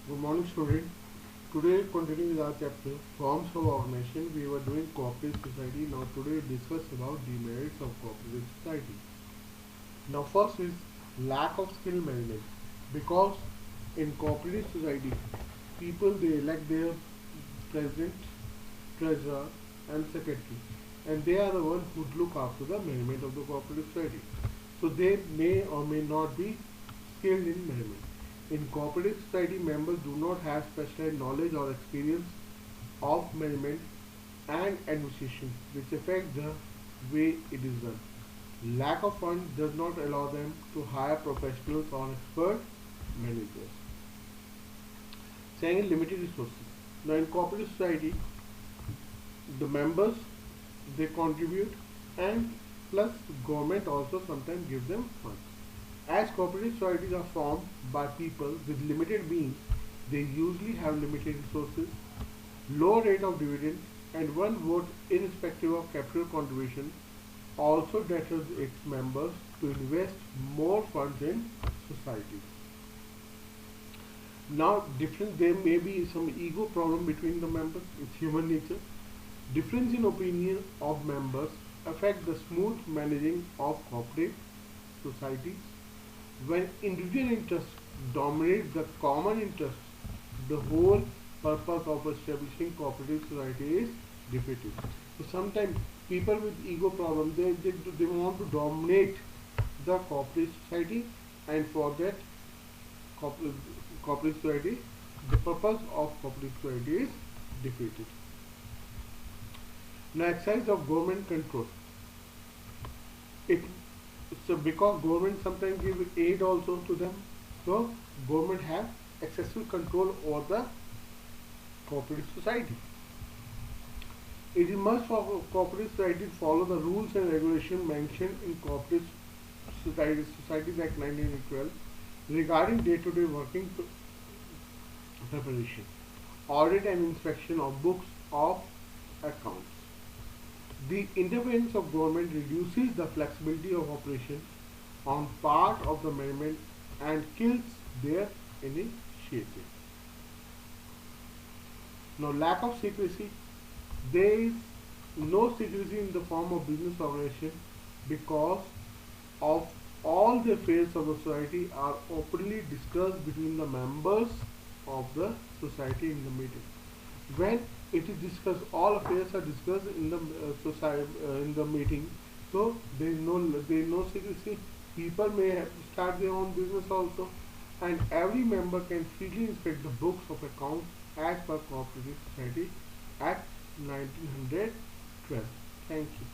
Good morning, student. Today, continuing with our chapter Forms of Organization, we were doing cooperative society. Now, today, we discuss about the merits of cooperative society. Now, first is lack of skill management, because in cooperative society, people they elect their president, treasurer, and secretary, and they are the ones who look after the management of the cooperative society. So they may or may not be skilled in management. In cooperative society, members do not have specialized knowledge or experience of management and administration, which affect the way it is done. Lack of funds does not allow them to hire professionals or expert managers. Second, limited resources. Now, in cooperative society, the members they contribute, and plus government also sometimes gives them funds. As cooperative societies are formed by people with limited means, they usually have limited resources, low rate of dividend, and one vote irrespective of capital contribution also deters its members to invest more funds in society. Now, different there may be some ego problem between the members. It's human nature. Difference in opinion of members affect the smooth managing of cooperative societies. When individual interests dominate the common interest, the whole purpose of establishing cooperative society is defeated. So sometimes people with ego problem they want to dominate the cooperative society, and for that cooperative society, the purpose of cooperative society is defeated. Now, exercise of government control. It so because government sometimes give aid also to them, so government have excessive control over the cooperative society. It is must for cooperative society to follow the rules and regulations mentioned in Cooperative Societies Act 1912 regarding day-to-day working preparation, audit and inspection of books of accounts. The interference of government reduces the flexibility of operation on part of the management and kills their initiative. Now, lack of secrecy. There is no secrecy in the form of business organization, because of all the affairs of the society are openly discussed between the members of the society in the meeting. When it is discussed, all affairs are discussed in the society in the meeting. So there is no secrecy. People may start their own business also, and every member can freely inspect the books of accounts as per Cooperative Society Act 1912. Thank you.